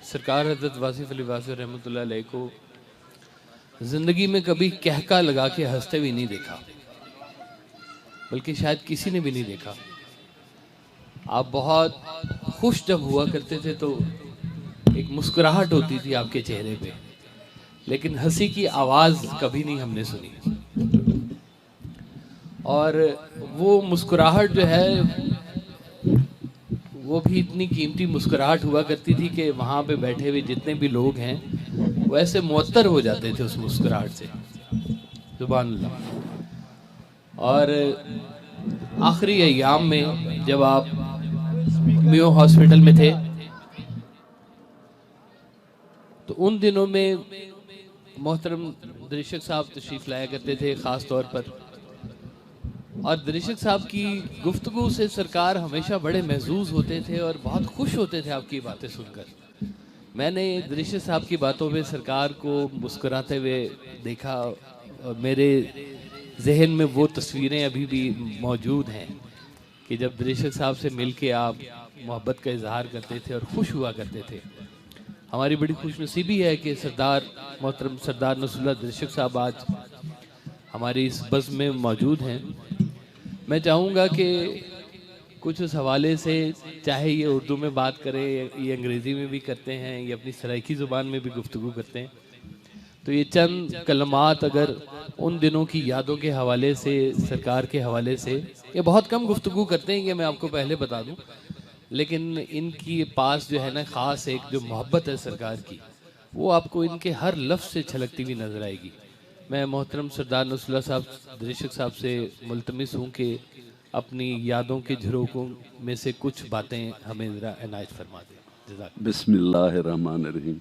सरकार हज़रत वासिफ़ अली वासिफ़ रहमतुल्लाह अलैह को ज़िंदगी में कभी कहका लगा के हंसते भी नहीं देखा, बल्कि शायद किसी ने भी नहीं देखा। आप बहुत खुश जब हुआ करते थे तो एक मुस्कुराहट होती थी आपके चेहरे पे, लेकिन हंसी की आवाज़ कभी नहीं हमने सुनी। और वो मुस्कुराहट जो है वो भी इतनी कीमती मुस्कुराहट हुआ करती थी कि वहाँ पे बैठे हुए जितने भी लोग हैं वो ऐसे मुअत्तर हो जाते थे उस मुस्कुराहट से। सुभान अल्लाह। और आखिरी अय्याम में जब आप मियो हॉस्पिटल में थे तो उन दिनों में मोहतरम दरिशक साहब तशरीफ़ लाया करते थे ख़ास तौर पर, और दरिशक साहब की गुफ्तगू से सरकार हमेशा बड़े महजूज होते थे और बहुत खुश होते थे आपकी बातें सुनकर। मैंने दरिशक साहब की बातों में सरकार को मुस्कुराते हुए देखा और मेरे जहन में वो तस्वीरें अभी भी मौजूद हैं कि जब दरिशक साहब से मिल के आप मोहब्बत का इजहार करते थे और खुश हुआ करते थे। हमारी बड़ी खुशनसीबी है कि सरदार मोहतरम सरदार नसरुल्लाह दरिशक साहब आज हमारी इस बज़्म में मौजूद हैं। मैं चाहूँगा कि कुछ उस हवाले से, चाहे ये उर्दू में बात करें, ये अंग्रेज़ी में भी करते हैं, ये अपनी सराइकी ज़ुबान में भी गुफ्तगू करते हैं, तो ये चंद कलमात अगर उन दिनों की यादों के हवाले से, सरकार के हवाले से, ये बहुत कम गुफ्तगू करते हैं, ये मैं आपको पहले बता दूं, लेकिन इनकी पास जो है ना ख़ास एक जो मोहब्बत है सरकार की, वो आपको इनके हर लफ्ज़ से छलकती हुई नज़र आएगी। मैं मोहतरम सरदार नसरुल्लाह साहब दरिशक साहब से मुल्तमिस हूँ कि अपनी यादों के झरोकों में से कुछ बातें हमें ज़रा इनायत फरमा दें। जज़ाक। बिस्मिल्लाहिर्रहमानिर्रहीम।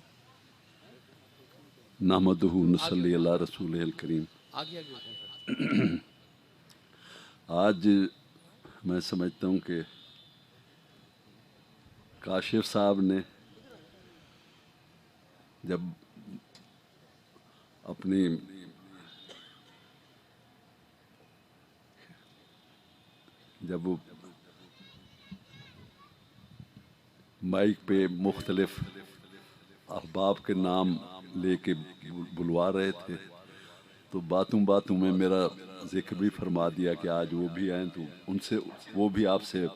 नहमदुहु नसल्ली अला रसूलिल करीम। आज मैं समझता हूँ कि काशिफ साहब ने जब अपनी वो माइक पे मुख्तलिफ अहबाब के नाम लेके बुलवा रहे थे तो बातों बातों में मेरा जिक्र भी फरमा दिया कि आज वो भी आए तो उनसे वो भी आपसे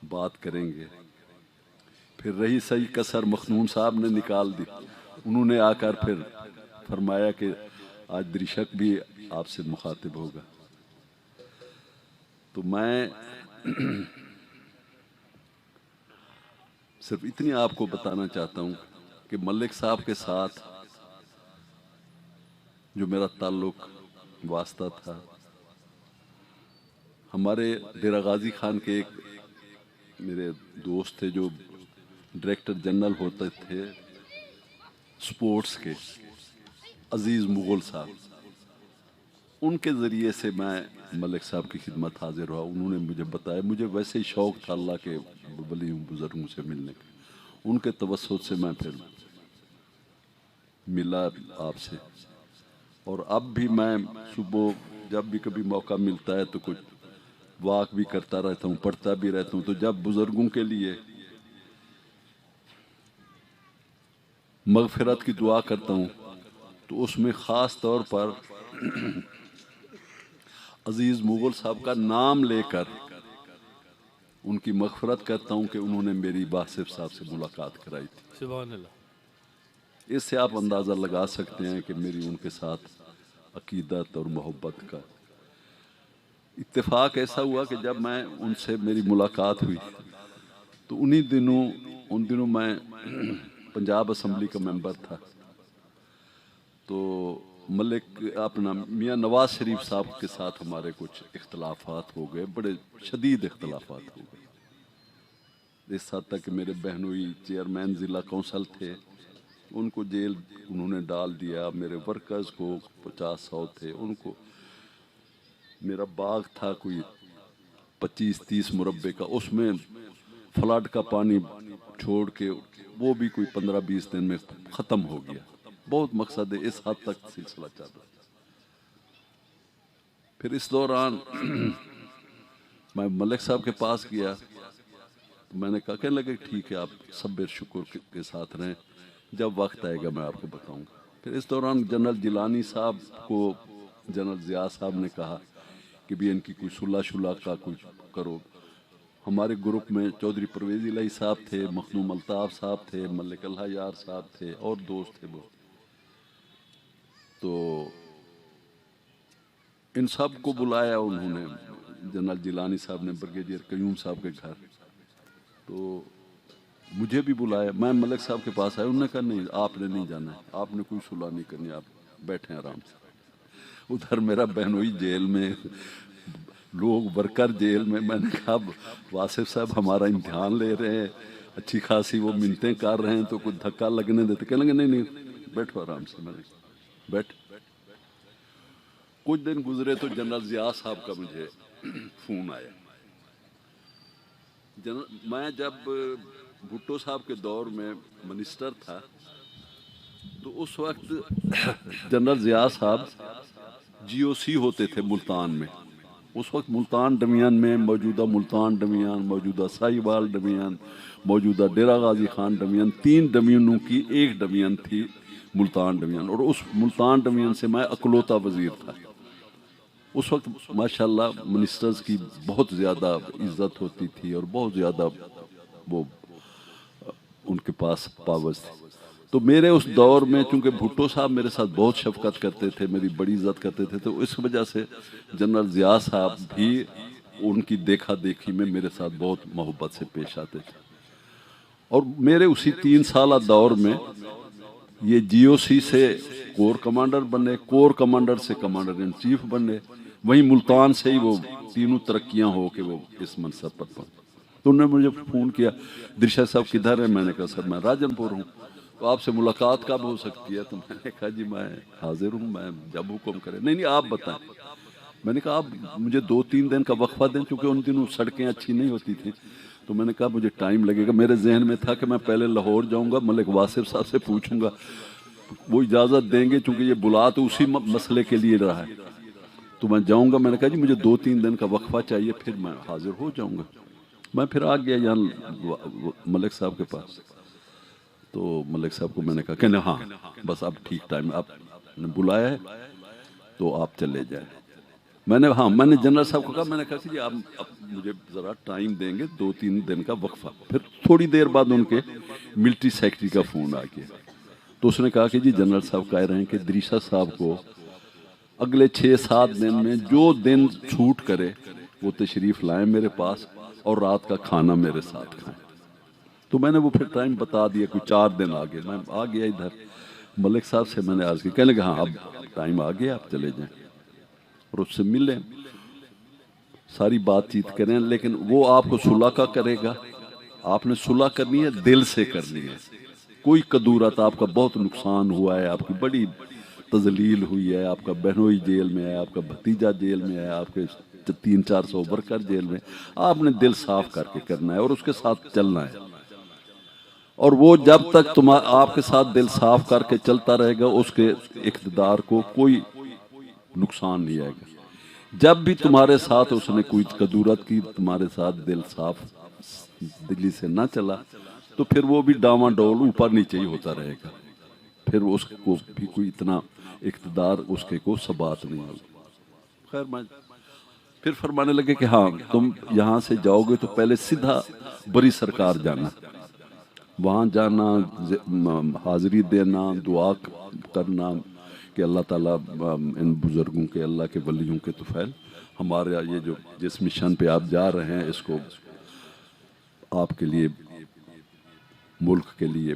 बात करेंगे। फिर रही सही कसर मखनून साहब ने निकाल दी, उन्होंने आकर फिर फरमाया कि आज दरिशक भी आपसे मुखातिब होगा। तो मैं सिर्फ इतनी आपको बताना चाहता हूँ कि मलिक साहब के साथ जो मेरा ताल्लुक वास्ता था, हमारे डेरा गाजी खान के एक मेरे दोस्त थे जो डायरेक्टर जनरल होते थे स्पोर्ट्स के, अजीज़ मुगल साहब, उनके ज़रिए से मैं मलिक साहब की खिदमत हाजिर हुआ। उन्होंने मुझे बताया, मुझे वैसे ही शौक़ था अल्लाह के वली बुज़ुर्गों से मिलने का, उनके तवस्सुत से मैं फिर मिला आपसे। और अब भी मैं सुबह जब भी कभी मौका मिलता है तो कुछ वाक भी करता रहता हूँ, पढ़ता भी रहता हूँ। तो जब बुज़ुर्गों के लिए मग़फ़िरत की दुआ करता हूँ तो उसमें ख़ास तौर पर अजीज़ मुग़ल साहब का नाम लेकर उनकी मग़फ़िरत करता हूँ कि उन्होंने मेरी वासिफ़ साहब से मुलाकात कराई थी। सुभान अल्लाह। इससे आप अंदाज़ा लगा सकते हैं कि मेरी उनके साथ अक़ीदत और मोहब्बत का इत्तेफाक ऐसा हुआ कि जब मैं उनसे मेरी मुलाकात हुई तो उन दिनों मैं पंजाब असम्बली का मेंबर था। तो मलिक अपना मियाँ नवाज शरीफ साहब के साथ हमारे कुछ इख्तलाफात हो गए, बड़े शदीद इख्तलाफात हो गए, इस हद तक कि मेरे बहनोई चेयरमैन ज़िला कौंसल थे, उनको जेल उन्होंने डाल दिया। मेरे वर्कर्स को 50-100 थे, उनको, मेरा बाग था कोई 25-30 मुरब्बे का, उसमें फ्लड का पानी छोड़ के वो भी कोई 15-20 दिन में ख़त्म हो गया। बहुत मकसद है, इस हद तक सिलसिला चल रहा। फिर इस दौरान मैं मलिक साहब के पास गया तो मैंने कहा, कहने लगे ठीक है, आप सब्र शुक्र के साथ रहें, जब वक्त आएगा मैं आपको बताऊंगा। फिर इस दौरान जनरल जिलानी साहब को जनरल ज़िया साहब ने कहा कि भी इनकी कोई सुलह शुलह का कुछ करो। हमारे ग्रुप में चौधरी परवेज़ इलाही साहब थे, मखदूम अल्ताफ़ साहब थे, मलिक अल्लाह यार साहब थे और दोस्त थे वो। तो इन सब को बुलाया उन्होंने, जनरल जिलानी साहब ने ब्रिगेडियर कयूम साहब के घर, तो मुझे भी बुलाया। मैं मलिक साहब के पास आया, उन्होंने कहा नहीं आपने नहीं जाना है, आपने कोई सुलह नहीं करनी, आप बैठे आराम से। उधर मेरा बहनोई जेल में, लोग वर्कर जेल में। मैंने कहा वासिफ साहब हमारा इम्तिहान ले रहे हैं, अच्छी खासी वो मिन्नतें कर रहे हैं, तो कुछ धक्का लगने देते। कहने लगे नहीं नहीं बैठो आराम से। मैंने बैठ। कुछ दिन गुजरे तो जनरल ज़िया साहब का मुझे फ़ोन आया। मैं जब भुट्टो साहब के दौर में मिनिस्टर था, तो उस वक्त जनरल ज़िया साहब जीओसी होते थे मुल्तान में। उस वक्त मुल्तान डमियान में, मौजूदा मुल्तान डमियान, मौजूदा साहिवाल डमियान, मौजूदा डेरा गाजी खान डमियान, 3 डमियानों की एक डमियान थी मुल्तान डमियान। और उस मुल्तान डमियान से मैं अकलौता वज़ीर था। उस वक्त माशाल्लाह मिनिस्टर्स की बहुत ज़्यादा इज्जत होती थी और बहुत ज़्यादा वो उनके पास पावर्स थी। तो मेरे उस दौर में चूंकि भुट्टो साहब मेरे साथ बहुत शफकत करते थे, मेरी बड़ी इज्जत करते थे, तो इस वजह से जनरल ज़िया साहब भी उनकी देखा देखी में मेरे साथ बहुत मोहब्बत से पेश आते थे। और मेरे उसी 3 साल दौर में ये जीओसी से कोर कमांडर बने, कोर कमांडर से कमांडर इन चीफ बने, वहीं मुल्तान से ही वो तीनों तरक्कियां हो के वो इस मनसब पर पहुंचे। तो उन्होंने मुझे फ़ोन किया, दिरशा साहब किधर है? मैंने कहा सर मैं राजनपुर हूँ, तो आपसे मुलाकात कब हो सकती है? तो मैंने कहा जी मैं हाजिर हूँ, मैं जब हुक्म करें। नहीं नहीं आप बताएं। मैंने कहा आप मुझे 2-3 दिन का वक्फा दें, क्योंकि उन दिनों सड़कें अच्छी नहीं होती थी। तो मैंने कहा मुझे टाइम लगेगा। मेरे जहन में था कि मैं पहले लाहौर जाऊँगा, मलिक वासिफ साहब से पूछूंगा, वो इजाज़त देंगे, चूँकि ये बुला तो उसी मसले के लिए रहा है, तो मैं जाऊँगा। मैंने कहा जी मुझे 2-3 दिन का वक्फा चाहिए, फिर मैं हाजिर हो जाऊँगा। मैं फिर आ गया यहाँ मलिक साहब के पास। तो मलिक साहब को मैंने कहा कहने हाँ बस अब ठीक टाइम आपने बुलाया है तो आप चले जाए। मैंने जनरल साहब को कहा, मैंने कहा कि जी आप मुझे ज़रा टाइम देंगे, 2-3 दिन का वक्फा। फिर थोड़ी देर बाद उनके मिलिट्री सेक्रेटरी का फ़ोन आ गया, तो उसने कहा कि जी जनरल साहब कह रहे हैं कि दिरीशा साहब को अगले 6-7 दिन में जो दिन छूट करे वो तशरीफ़ लाएं मेरे पास और रात का खाना मेरे साथ खाएं। तो मैंने वो फिर टाइम बता दिया, कोई 4 दिन आगे मैं आ गया इधर। मलिक साहब से मैंने आज की, कहने लगे हाँ अब टाइम आ गया आप चले जाएं, और उससे मिलें, सारी बातचीत करें। लेकिन वो आपको सुलह का करेगा, आपने सुलह करनी है, दिल से करनी है। कोई कदूरत, आपका बहुत नुकसान हुआ है, आपकी बड़ी तजलील हुई है, आपका बहनोई जेल में है, आपका भतीजा जेल में है, आपके 300-400 वर्कर जेल में, आपने दिल साफ करके करना है और उसके साथ चलना है। और वो जब तक आपके साथ दिल साफ करके चलता रहेगा, उसके इक़्तिदार को कोई नुकसान नहीं आएगा। जब भी तुम्हारे साथ उसने कोई कदूरत की, तुम्हारे साथ दिल साफ दिल्ली से ना चला, तो फिर वो भी डामाडोल ऊपर नीचे ही होता रहेगा, फिर उसको भी कोई इतना इक़्तिदार उसके को सबात नहीं होगी। खैर मैं फिर फरमाने लगे कि हाँ तुम यहाँ से जाओगे तो पहले सीधा बड़ी सरकार जाना, वहाँ जाना, हाज़िरी देना, दुआ करना कि अल्लाह ताला इन बुज़ुर्गों के, अल्लाह के वलियों के तुफ़ैल हमारे ये जो जिस मिशन पे आप जा रहे हैं इसको आपके लिए, मुल्क के लिए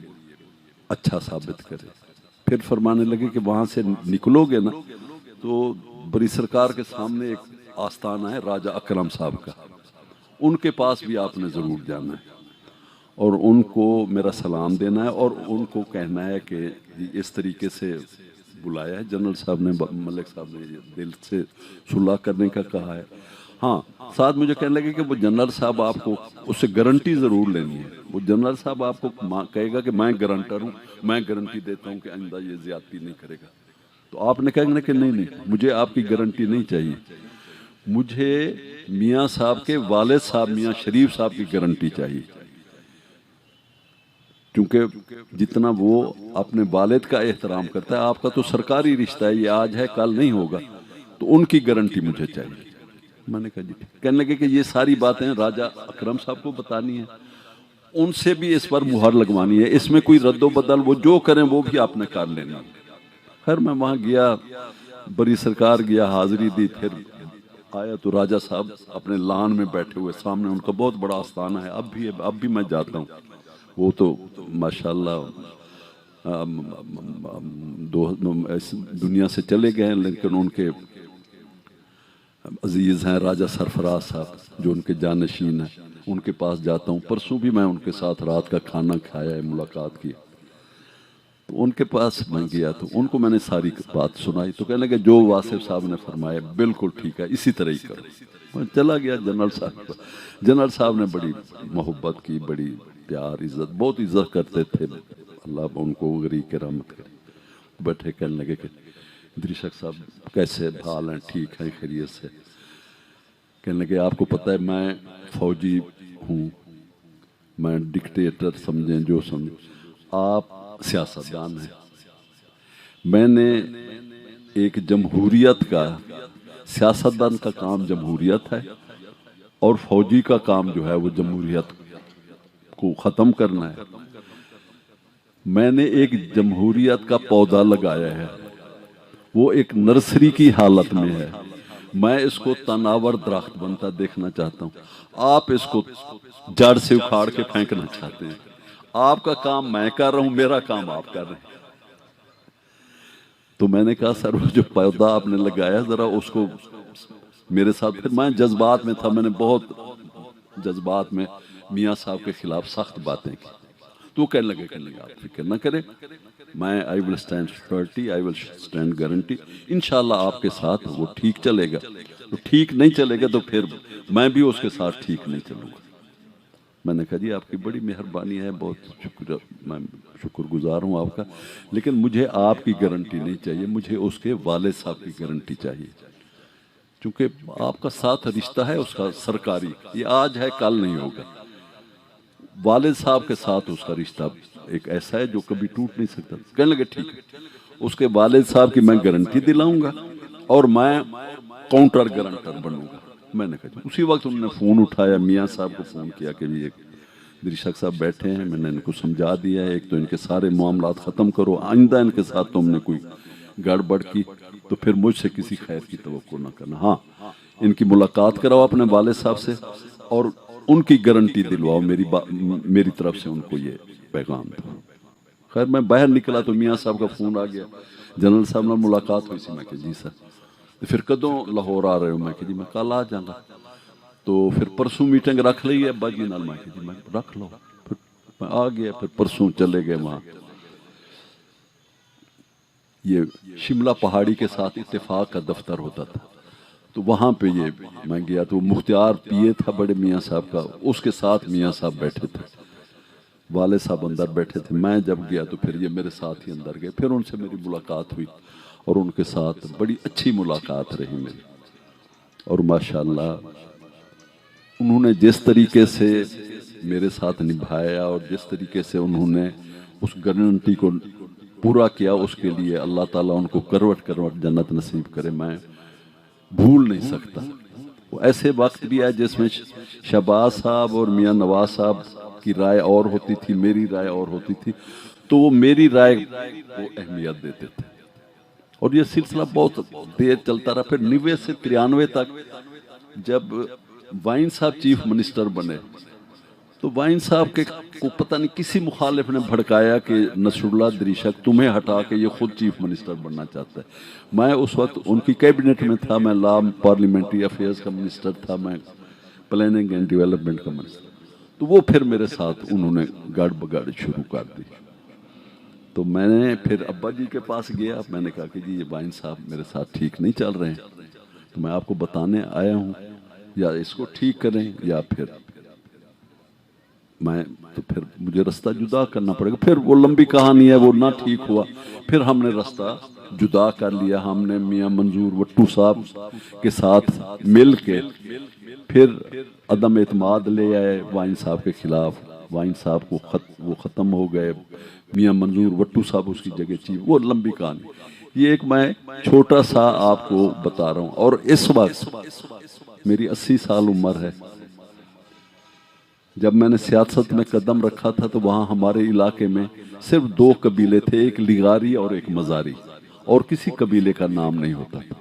अच्छा साबित करे। फिर फरमाने लगे कि वहाँ से निकलोगे ना तो बड़ी सरकार के सामने एक आस्थाना है राजा अकरम साहब का, उनके पास भी आपने ज़रूर जाना है और उनको मेरा सलाम देना है और उनको कहना है कि इस तरीके से बुलाया है जनरल साहब ने, मलिक साहब ने दिल से सुलह करने का कहा है। हाँ साथ मुझे कहने लगे कि वो जनरल साहब आपको उससे गारंटी ज़रूर लेनी है। वो जनरल साहब आपको कहेगा कि मैं गारंटर हूँ, मैं गारंटी देता हूँ कि आइंदा ये ज़्यादती नहीं करेगा। तो आपने कहेंगे कि नहीं नहीं मुझे आपकी गारंटी नहीं चाहिए, मुझे मियाँ साहब के वालिद साहब मियाँ शरीफ साहब की गारंटी चाहिए। क्योंकि जितना वो अपने वालिद का एहतराम करता है, आपका तो सरकारी रिश्ता है, ये आज है कल नहीं होगा, तो उनकी गारंटी मुझे चाहिए। मैंने कहा जी। कहने लगे कि ये सारी बातें राजा अकरम साहब को बतानी है, उनसे भी इस पर मुहर लगवानी है, इसमें कोई रद्दो बदल वो जो करें वो भी आपने कर लेना। खैर मैं वहाँ गया, बड़ी सरकार गया, हाजिरी दी, फिर आया तो राजा साहब अपने लान में बैठे हुए, सामने उनका बहुत बड़ा आस्थाना है, अब भी मैं जाता हूँ। वो तो माशाल्लाह इस दुनिया से चले गए हैं, लेकिन उनके अजीज़ हैं राजा सरफराज साहब जो उनके जानशीन हैं, उनके पास जाता हूँ। परसों भी मैं उनके साथ रात का खाना खाया है, मुलाकात की। तो उनके पास मैं गया तो उनको मैंने सारी बात सुनाई, तो कहने लगे जो वासिफ साहब ने फरमाया बिल्कुल ठीक है, इसी तरह ही करो। मैं चला गया जनरल साहब को। जनरल साहब ने बड़ी मोहब्बत की, बड़ी प्यार इज्जत, बहुत इज्जत करते थे, अल्लाह उनको गरीब के रहमत करे। बैठे, कहने लगे कि दृशक साहब कैसे हाल हैं, ठीक हैं, खैरियत से? कहने लगे आपको पता है मैं फौजी हूँ, मैं डिक्टेटर समझें जो समझें, आप सियासतदान हैं। मैंने एक जमहूरियत का, सियासतदान का काम जमहूरियत है और फौजी का काम जो है वो जमहूरियत को ख़त्म करना है। मैंने एक जमहूरियत का पौधा लगाया है, वो एक नर्सरी की हालत में है, मैं इसको तनावर दरख्त बनता देखना चाहता हूँ, आप इसको जड़ से उखाड़ के फेंकना चाहते हैं। आपका काम मैं कर रहा हूं, मेरा काम आप कर रहे हैं। तो मैंने कहा सर वो जो पौधा आपने लगाया जरा उसको मेरे साथ, फिर मैं जज्बात में था, मैंने बहुत जज्बात में मियाँ साहब के खिलाफ सख्त बातें की। तो कहने लगे आप फिक्र ना करें, मैं I will stand surety, I will stand guarantee, इंशाल्लाह आपके साथ वो ठीक चलेगा। तो ठीक नहीं चलेगा तो फिर मैं भी उसके साथ ठीक नहीं चलूँगा। मैंने कहा जी आपकी बड़ी मेहरबानी है, बहुत शुक्र, मैं शुक्रगुजार हूँ आपका, लेकिन मुझे आपकी गारंटी नहीं चाहिए, मुझे उसके वालिद साहब की गारंटी चाहिए, क्योंकि आपका साथ रिश्ता है उसका सरकारी, ये आज है कल नहीं होगा। वालिद साहब के साथ उसका रिश्ता एक ऐसा है जो कभी टूट नहीं सकता। कहने लगे ठीक है, उसके वालिद साहब की मैं गारंटी दिलाऊंगा और मैं काउंटर गारंटर बनूंगा। मैंने कहा उसी वक्त उन्होंने फ़ोन उठाया, मियाँ साहब को फ़ोन किया कि ये दृशक साहब बैठे हैं, मैंने इनको समझा दिया है, एक तो इनके सारे मामलात ख़त्म करो, आइंदा इनके साथ तुमने कोई गड़बड़ की तो फिर मुझसे किसी खैर की तवक्को ना करना। हाँ, इनकी मुलाकात कराओ अपने वालिद साहब से और उनकी गारंटी दिलवाओ, मेरी तरफ से उनको ये पैगाम था। खैर मैं बाहर निकला तो मियाँ साहब का फ़ोन आ गया, जनरल साहब ने मुलाकात हुई सी। मैं कहा जी सर, तो फिर कदों लाहौर आ रहे हो? मैं कहा जी मैं कल आ जाऊँगा। तो फिर परसों मीटिंग रख ली है अब्बा जी नाल। मैं कहा जी मैं रख लो। फिर मैं आ गया, फिर परसों चले गए वहाँ। ये शिमला पहाड़ी के साथ इत्तेफाक का दफ्तर होता था, तो वहाँ पे ये मैं गया तो मुख्तियार पीए था बड़े मियाँ साहब का, उसके साथ मियाँ साहब बैठे थे, वाले साहब अंदर बैठे थे। मैं जब गया तो फिर ये मेरे साथ ही अंदर गए, फिर उनसे मेरी मुलाकात हुई और उनके साथ बड़ी अच्छी मुलाकात रही मेरी। और माशाल्लाह उन्होंने जिस तरीके से मेरे साथ निभाया और जिस तरीके से उन्होंने उस गारंटी को पूरा किया, उसके लिए अल्लाह ताला उनको करवट करवट जन्नत नसीब करे, मैं भूल नहीं सकता। वो ऐसे वक्त भी है जिसमें शहबाज साहब और मियाँ नवाज साहब की राय और होती थी, मेरी राय और होती थी, तो वो मेरी राय को अहमियत देते थे और ये सिलसिला बहुत देर चलता रहा। फिर 90 से 93 तक जब वाइन साहब चीफ मिनिस्टर बने तो वाइन साहब के को पता नहीं किसी मुखालिफ ने भड़काया कि नसरुल्लाह दृशक तुम्हें हटा के ये खुद चीफ मिनिस्टर बनना चाहता है। मैं उस वक्त उनकी कैबिनेट में था, मैं लॉ पार्लियामेंट्री अफेयर्स का मिनिस्टर था, मैं प्लानिंग एंड डेवलपमेंट का मिनिस्टर। तो वो फिर मेरे साथ उन्होंने गाड़ बगाड़ शुरू कर दी। तो मैंने फिर अब्बा जी के पास गया, मैंने कहा कि जी ये वाइन साहब मेरे साथ ठीक नहीं चल रहे हैं, तो मैं आपको बताने आया हूँ, या इसको ठीक करें या फिर मैं, तो फिर मुझे रास्ता जुदा करना पड़ेगा। फिर वो लंबी कहानी है, वो ना ठीक हुआ, फिर हमने रास्ता जुदा कर लिया। हमने मियाँ मंजूर वट्टू साहब के साथ मिल के फिर अदम एतमाद ले आए वाइन साहब के खिलाफ, वाइन साहब को वो ख़त्म हो गए, मियाँ मंजूर वट्टू साहब उसकी जगह चीफ, वो लंबी कहानी। ये एक मैं छोटा सा आपको बता रहा हूँ। और इस वक्त मेरी 80 साल उम्र है। जब मैंने सियासत में कदम रखा था तो वहाँ हमारे इलाके में सिर्फ 2 कबीले थे, एक लिगारी और एक मजारी, और किसी कबीले का नाम नहीं होता था।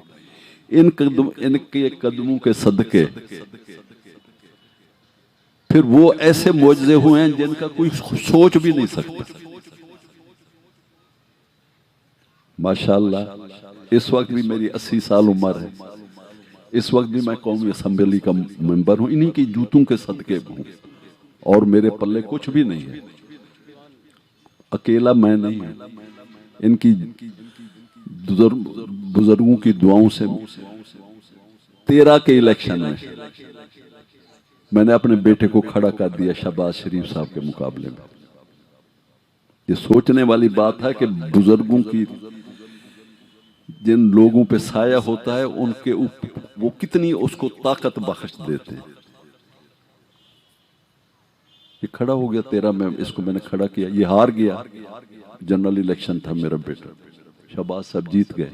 इनके कदमों के सदके फिर वो ऐसे मोजज़े हुए हैं जिनका कोई सोच भी नहीं सकता। माशाअल्लाह इस वक्त भी मेरी 80 साल उम्र है, इस वक्त भी मैं कौमी असम्बली का मेंबर हूं, इन्हीं की जूतों के सदके हूं, और मेरे पल्ले कुछ भी नहीं है। अकेला मैं नहीं है, इनकी बुजुर्गों की दुआओं से 13 के इलेक्शन में मैंने अपने बेटे को खड़ा कर दिया शहबाज शरीफ साहब के मुकाबले में। ये सोचने वाली बात है कि बुजुर्गों की जिन लोगों पे साया होता है उनके वो कितनी उसको ताकत बख्श देते हैं। ये खड़ा हो गया 13 में, इसको मैंने खड़ा किया, ये हार गया। जनरल इलेक्शन था, मेरा बेटा शहबाज साहब जीत गए।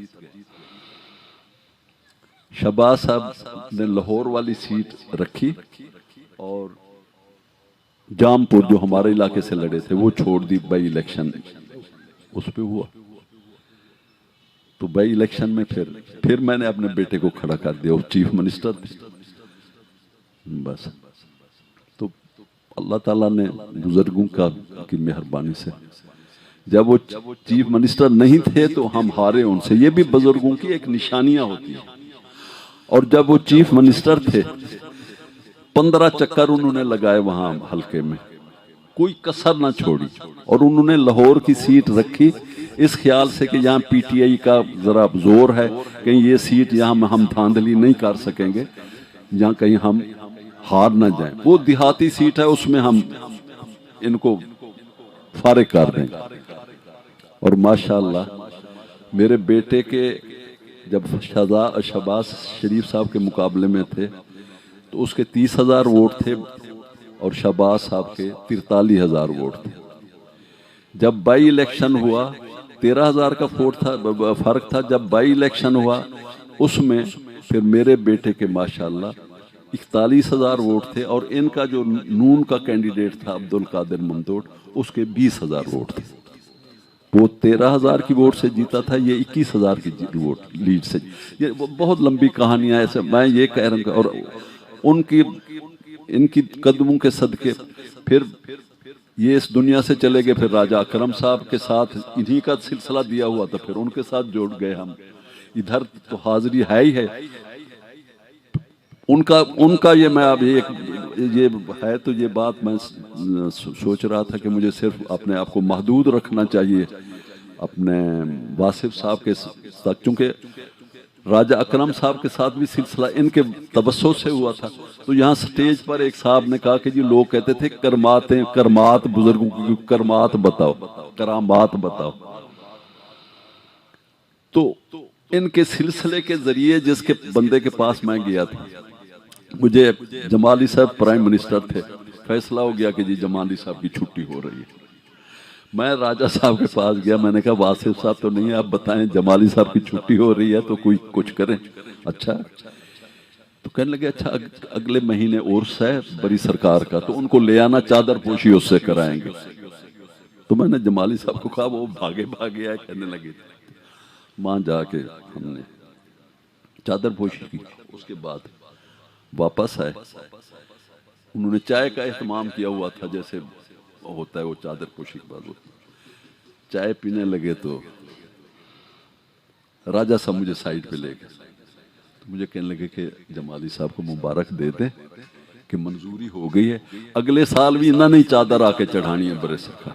शहबाज साहब ने लाहौर वाली सीट रखी और जामपुर जो हमारे इलाके से लड़े थे वो छोड़ दी। बाई इलेक्शन उस पे हुआ, तो बाई इलेक्शन में फिर मैंने अपने बेटे को खड़ा कर दिया, वो चीफ मिनिस्टर थे। बस तो अल्लाह ताला ने बुजुर्गों की मेहरबानी से, जब वो चीफ मिनिस्टर नहीं थे तो हम हारे उनसे। ये भी बुजुर्गों की एक निशानियां होती हैं। और जब वो चीफ मिनिस्टर थे 15 चक्कर उन्होंने लगाए वहां हल्के में, कोई कसर ना छोड़ी, और उन्होंने लाहौर की सीट रखी इस ख्याल से कि यहाँ पीटीआई का जरा जोर है, कहीं ये सीट यहाँ हम धांधली नहीं कर सकेंगे, यहाँ कहीं हम हार ना जाएं। वो देहाती सीट है, उसमें हम इनको फारिग कर देंगे। और माशाअल्लाह मेरे बेटे के जब शहबाज शरीफ साहब के मुकाबले में थे तो उसके 30,000 वोट थे और शहबाज साहब के 43,000 वोट थे। जब बाई इलेक्शन हुआ 13,000 का फर्क था। जब बाई इलेक्शन हुआ उसमें फिर मेरे बेटे के माशाअल्लाह 41,000 वोट थे, और इनका जो नून का कैंडिडेट था अब्दुल कादिर ममदोड, उसके 20,000 वोट थे। वो 13,000 की वोट से जीता था, ये 21,000 की वोट लीड से। ये बहुत लंबी कहानियां ऐसे, मैं ये कह रहा हूँ। और इनकी कदमों के सदके फिर ये इस दुनिया से चले गए। फिर राजा अकरम साहब के साथ इन्हीं का सिलसिला दिया हुआ था, फिर उनके साथ जुड़ गए हम। इधर तो हाजिरी है ही है उनका ये मैं अब ये है, तो ये बात मैं सोच रहा था कि मुझे सिर्फ अपने आप को महदूद रखना चाहिए अपने वासिफ साहब के साथ, क्योंकि राजा अकरम साहब के साथ भी सिलसिला इनके तबस्सुर से हुआ था। तो यहाँ स्टेज पर एक साहब ने कहा कि जी लोग कहते थे करमात बुजुर्गों की करमात बताओ, करामात बताओ। तो इनके सिलसिले के जरिए जिसके बंदे के पास मैं गया था, मुझे जमाली साहब प्राइम मिनिस्टर थे, फैसला हो गया कि जी जमाली साहब की छुट्टी हो रही है। मैं राजा साहब के पास गया, मैंने कहा वासिफ साहब तो नहीं है, आप बताएं जमाली साहब की छुट्टी हो रही है तो कोई कुछ करें। अच्छा, तो कहने लगे अच्छा अगले महीने उर्स है बड़ी सरकार का, तो उनको ले आना, चादर पोशी उससे कराएंगे। तो मैंने जमाली साहब को कहा, वो भागे आए। कहने लगे वहां जाके हमने चादर पोशी की, उसके बाद वापस आए। उन्होंने चाय का एहतमाम किया हुआ था, जैसे होता है वो चादर पोशी के बाद चाय पीने लगे। तो राजा साहब मुझे साइड पे ले गए, तो मुझे कहने लगे कि जमाली साहब को मुबारक दे दे कि मंजूरी हो गई है, अगले साल भी इन्होंने चादर आके चढ़ानी है बड़े सखा।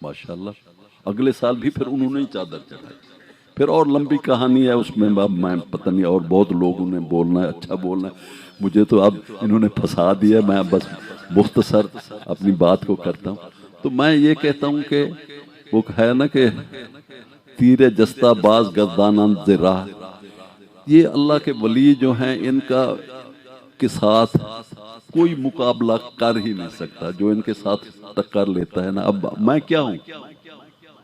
माशाल्लाह अगले साल भी फिर उन्होंने ही चादर चढ़ाई। फिर और लंबी कहानी है उसमें, मैं पता नहीं, और बहुत लोगों ने बोलना है, अच्छा बोलना है, मुझे तो अब इन्होंने फंसा दिया। मैं बस मुख्तसर अपनी बात को करता हूँ। तो मैं ये कहता हूँ कि वो है ना कि तीरे जस्ता बाज गर्दानंद राह, ये अल्लाह के वली जो हैं इनका के साथ कोई मुकाबला कर ही नहीं सकता जो इनके साथ टक्कर लेता है ना। अब मैं क्या हूँ,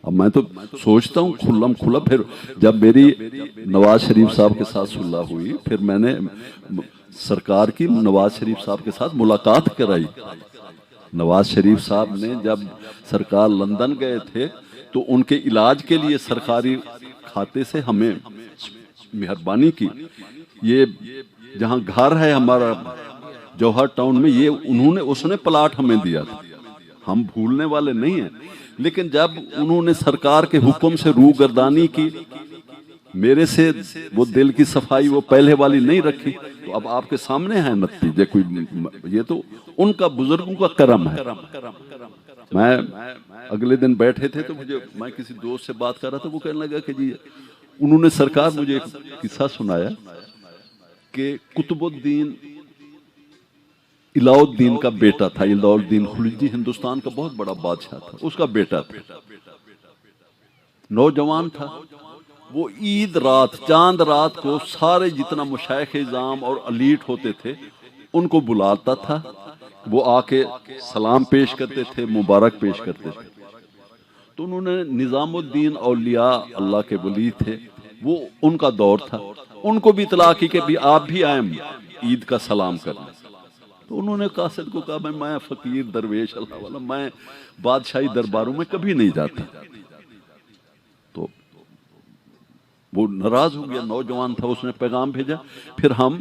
अब मैं तो सोचता हूँ खुल्लम खुला। फिर जब मेरी नवाज शरीफ साहब के साथ सुलह हुई, फिर मैंने सरकार की नवाज शरीफ साहब के साथ मुलाकात कराई। नवाज शरीफ साहब ने जब सरकार लंदन गए थे तो उनके इलाज के लिए सरकारी खाते से हमें मेहरबानी की। ये जहाँ घर है हमारा जौहर टाउन में, ये उसने प्लाट हमें दिया था। हम भूलने वाले नहीं हैं। लेकिन जब उन्होंने सरकार के हुक्म से रूगर्दानी की, मेरे से वो दिल की सफाई वो पहले वाली नहीं रखी, तो अब आपके सामने है नतीजे। कोई ये तो उनका बुजुर्गों का करम है। मैं अगले दिन बैठे थे तो मैं किसी दोस्त से बात कर रहा था, वो कहने लगा कि जी उन्होंने सरकार मुझे एक किस्सा सुनाया कि कुतुबुद्दीन इलाउद्दीन का बेटा था। इलाउद्दीन खिलजी हिंदुस्तान का बहुत बड़ा बादशाह था, उसका बेटा था, नौजवान था। वो ईद रात, चांद रात को सारे जितना मुशाइख इज़ाम और अलीट होते थे उनको बुलाता था। वो आके सलाम पेश करते थे, मुबारक पेश करते थे। तो उन्होंने निज़ामुद्दीन औलिया अल्लाह के वली थे, वो उनका दौर था। उनको भी इतला की कि भी आप भी आए ईद का सलाम करने। तो उन्होंने कासिद को कहा मैं फकीर दरवेश अल्लाह वाला, मैं बादशाही दरबारों में कभी नहीं जाता। तो वो नाराज हो गया, नौजवान था, उसने पैगाम भेजा। फिर हम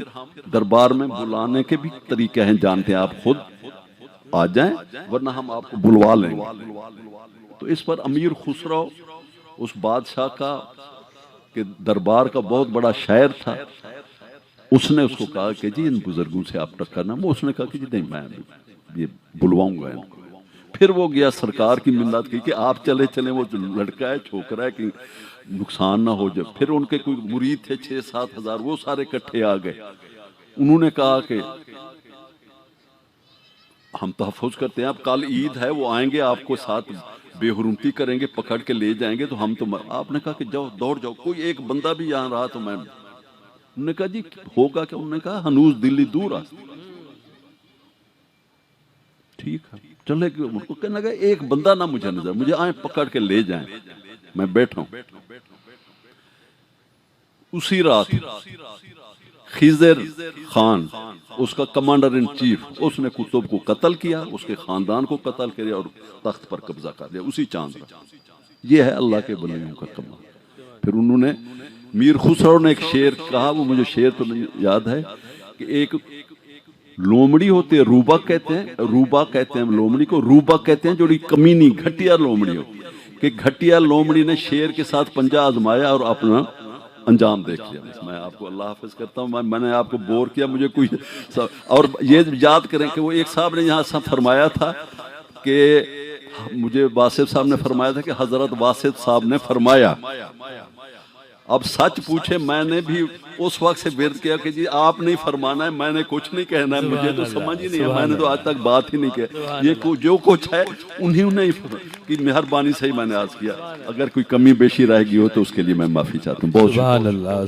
दरबार में बुलाने के भी तरीके हैं, जानते हैं, आप खुद आ जाएं वरना हम आपको बुलवा लेंगे। तो इस पर अमीर खुसरो उस बादशाह का के दरबार का बहुत बड़ा शायर था, उसने उसको कहा कि जी इन बुजुर्गों से आप टक्कर ना। वो उसने कहा कि जी नहीं, मैं ये बुलवाऊंगा इनको। फिर वो गया, सरकार की मिन्नत की कि आप चले चले, वो लड़का है, छोकरा है, कि नुकसान ना हो जाए। फिर उनके कोई मुरीद थे 6-7 हजार, वो सारे इकट्ठे आ गए। उन्होंने कहा कि हम तहफ़्फ़ुज़ करते हैं, अब कल ईद है, वो आएंगे, आपको साथ बेहुरमती करेंगे, पकड़ के ले जाएंगे, तो हम तो आपने कहा कि जाओ, दौड़ जाओ। कोई एक बंदा भी यहाँ रहा तो मैं, उन्होंने कहा जी होगा क्या? उन्होंने कहा हनूज दिल्ली दूर आ। ठीक है, चले गए। उनको कहने लगा एक बंदा ना मुझे नजर, मुझे आए पकड़ के ले जाएं, मैं बैठा हूं। उसी रात खिजर खान, उसका कमांडर इन चीफ, उसने कुतुब को कत्ल किया, उसके खानदान को कत्ल किया और तख्त पर कब्जा कर लिया उसी चांद रात। ये है अल्लाह के वलियों का कमाल। फिर उन्होंने मीर खुसरो ने एक शेर कहा, वो मुझे शेर तो नहीं याद है, कि एक लोमड़ी होती है, रूबा कहते हैं, रूबा कहते हैं लोमड़ी को, रूबा कहते हैं जोड़ी कमीनी घटिया लोमड़ी हो, कि घटिया लोमड़ी ने शेर के साथ पंजा आजमाया और अपना अंजाम देख लिया। मैं आपको अल्लाह हाफिज करता हूँ। मैंने आपको बोर किया, मुझे कोई और ये याद करें कि वो एक साहब ने यहाँ सब फरमाया था कि मुझे वासिफ साहब ने फरमाया था कि हजरत वासिफ साहब ने फरमाया। अब सच पूछे, मैंने भी उस वक्त से विरद किया कि जी आप नहीं फरमाना है, मैंने कुछ नहीं कहना है, मुझे तो समझ ही नहीं है, मैंने तो आज तक बात ही नहीं की। ये जो कुछ है उन्हीं ने की मेहरबानी से ही मैंने आज किया। अगर कोई कमी बेशी रह गई हो तो उसके लिए मैं माफी चाहता हूँ। बहुत शुक्रिया।